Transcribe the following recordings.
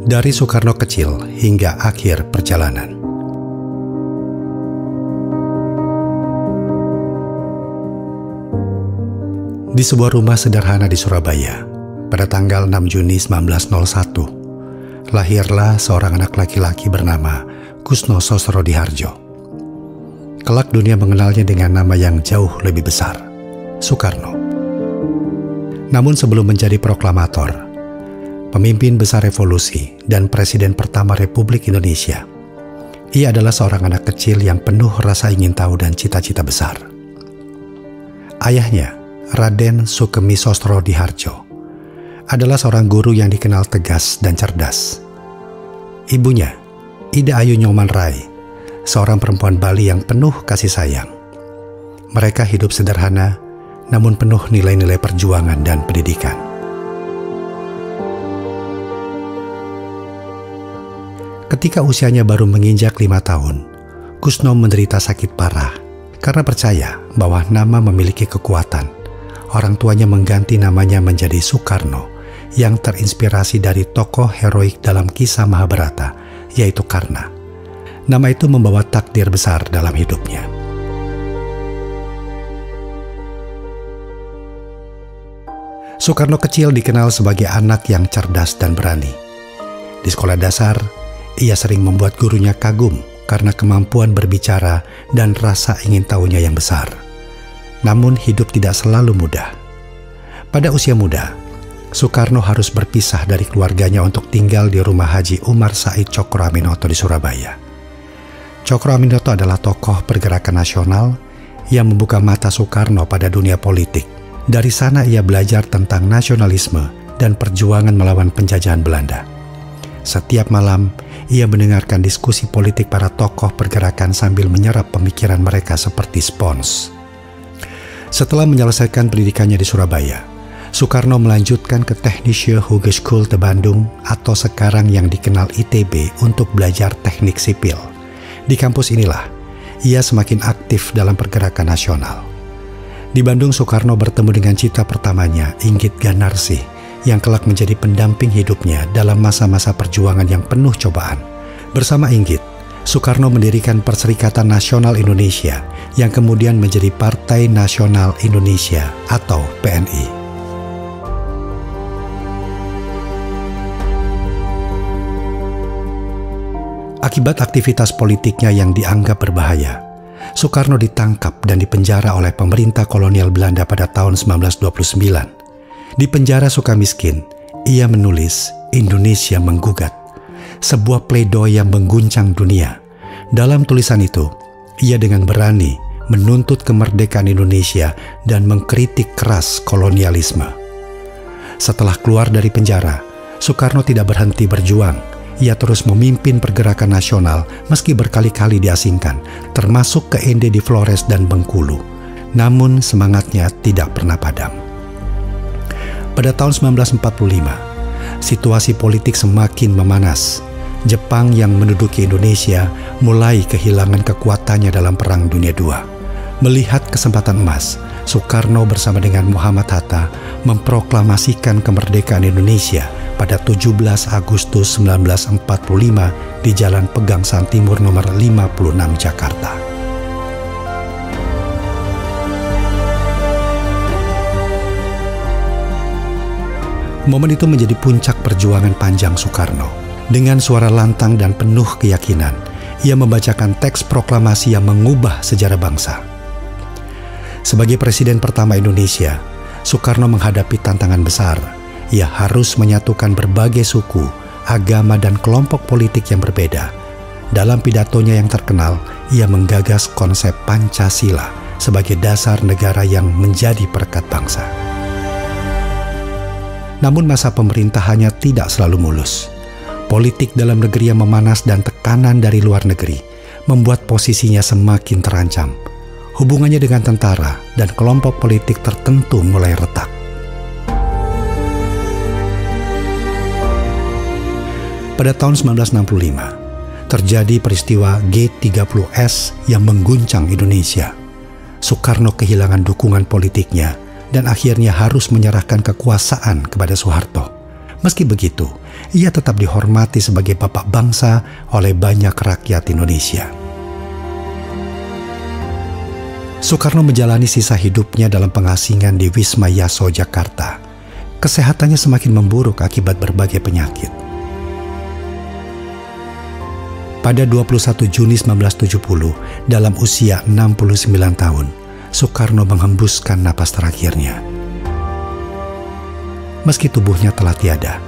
Dari Soekarno kecil hingga akhir perjalanan. Di sebuah rumah sederhana di Surabaya, pada tanggal 6 Juni 1901, lahirlah seorang anak laki-laki bernama Kusno Sosrodihardjo. Kelak dunia mengenalnya dengan nama yang jauh lebih besar, Soekarno. Namun sebelum menjadi proklamator, pemimpin besar revolusi dan presiden pertama Republik Indonesia, ia adalah seorang anak kecil yang penuh rasa ingin tahu dan cita-cita besar. Ayahnya, Raden Sukemi Sosrodihardjo, adalah seorang guru yang dikenal tegas dan cerdas. Ibunya, Ida Ayu Nyoman Rai, seorang perempuan Bali yang penuh kasih sayang. Mereka hidup sederhana, namun penuh nilai-nilai perjuangan dan pendidikan. Ketika usianya baru menginjak 5 tahun, Kusno menderita sakit parah karena percaya bahwa nama memiliki kekuatan. Orang tuanya mengganti namanya menjadi Soekarno yang terinspirasi dari tokoh heroik dalam kisah Mahabharata, yaitu Karna. Nama itu membawa takdir besar dalam hidupnya. Soekarno kecil dikenal sebagai anak yang cerdas dan berani. Di sekolah dasar, ia sering membuat gurunya kagum karena kemampuan berbicara dan rasa ingin tahunya yang besar. Namun hidup tidak selalu mudah. Pada usia muda, Soekarno harus berpisah dari keluarganya untuk tinggal di rumah Haji Umar Said Cokroaminoto di Surabaya. Cokroaminoto adalah tokoh pergerakan nasional yang membuka mata Soekarno pada dunia politik. Dari sana ia belajar tentang nasionalisme dan perjuangan melawan penjajahan Belanda. Setiap malam, ia mendengarkan diskusi politik para tokoh pergerakan sambil menyerap pemikiran mereka seperti spons. Setelah menyelesaikan pendidikannya di Surabaya, Soekarno melanjutkan ke Technische Hogeschool de Bandung atau sekarang yang dikenal ITB untuk belajar teknik sipil. Di kampus inilah, ia semakin aktif dalam pergerakan nasional. Di Bandung, Soekarno bertemu dengan cita pertamanya, Inggit Ganarsi, yang kelak menjadi pendamping hidupnya dalam masa-masa perjuangan yang penuh cobaan. Bersama Inggit, Soekarno mendirikan Perserikatan Nasional Indonesia yang kemudian menjadi Partai Nasional Indonesia atau PNI. Akibat aktivitas politiknya yang dianggap berbahaya, Soekarno ditangkap dan dipenjara oleh pemerintah kolonial Belanda pada tahun 1929. Di penjara Sukamiskin, ia menulis Indonesia Menggugat, sebuah pledoi yang mengguncang dunia. Dalam tulisan itu, ia dengan berani menuntut kemerdekaan Indonesia dan mengkritik keras kolonialisme. Setelah keluar dari penjara, Soekarno tidak berhenti berjuang. Ia terus memimpin pergerakan nasional meski berkali-kali diasingkan, termasuk ke Ende di Flores dan Bengkulu. Namun semangatnya tidak pernah padam. Pada tahun 1945, situasi politik semakin memanas. Jepang yang menduduki Indonesia mulai kehilangan kekuatannya dalam Perang Dunia II. Melihat kesempatan emas, Soekarno bersama dengan Muhammad Hatta memproklamasikan kemerdekaan Indonesia pada 17 Agustus 1945 di Jalan Pegangsaan Timur nomor 56 Jakarta. Momen itu menjadi puncak perjuangan panjang Soekarno. Dengan suara lantang dan penuh keyakinan, ia membacakan teks proklamasi yang mengubah sejarah bangsa. Sebagai presiden pertama Indonesia, Soekarno menghadapi tantangan besar. Ia harus menyatukan berbagai suku, agama, dan kelompok politik yang berbeda. Dalam pidatonya yang terkenal, ia menggagas konsep Pancasila sebagai dasar negara yang menjadi perekat bangsa. Namun masa pemerintahannya tidak selalu mulus. Politik dalam negeri yang memanas dan tekanan dari luar negeri membuat posisinya semakin terancam. Hubungannya dengan tentara dan kelompok politik tertentu mulai retak. Pada tahun 1965, terjadi peristiwa G30S yang mengguncang Indonesia. Soekarno kehilangan dukungan politiknya dan akhirnya harus menyerahkan kekuasaan kepada Soeharto. Meski begitu, ia tetap dihormati sebagai bapak bangsa oleh banyak rakyat Indonesia. Soekarno menjalani sisa hidupnya dalam pengasingan di Wisma Yaso, Jakarta. Kesehatannya semakin memburuk akibat berbagai penyakit. Pada 21 Juni 1970, dalam usia 69 tahun, Soekarno menghembuskan napas terakhirnya. Meski tubuhnya telah tiada,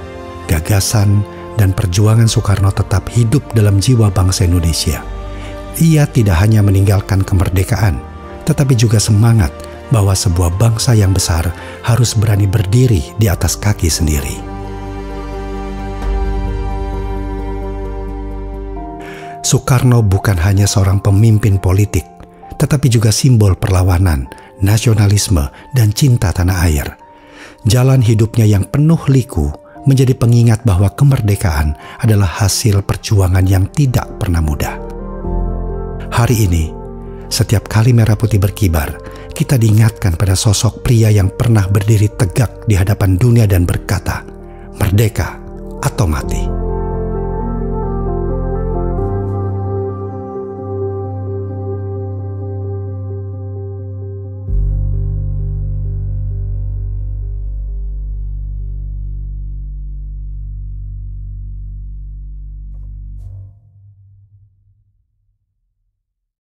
gagasan dan perjuangan Soekarno tetap hidup dalam jiwa bangsa Indonesia. Ia tidak hanya meninggalkan kemerdekaan, tetapi juga semangat bahwa sebuah bangsa yang besar harus berani berdiri di atas kaki sendiri. Soekarno bukan hanya seorang pemimpin politik, tetapi juga simbol perlawanan, nasionalisme, dan cinta tanah air. Jalan hidupnya yang penuh liku menjadi pengingat bahwa kemerdekaan adalah hasil perjuangan yang tidak pernah mudah. Hari ini, setiap kali merah putih berkibar, kita diingatkan pada sosok pria yang pernah berdiri tegak di hadapan dunia dan berkata, "Merdeka atau mati."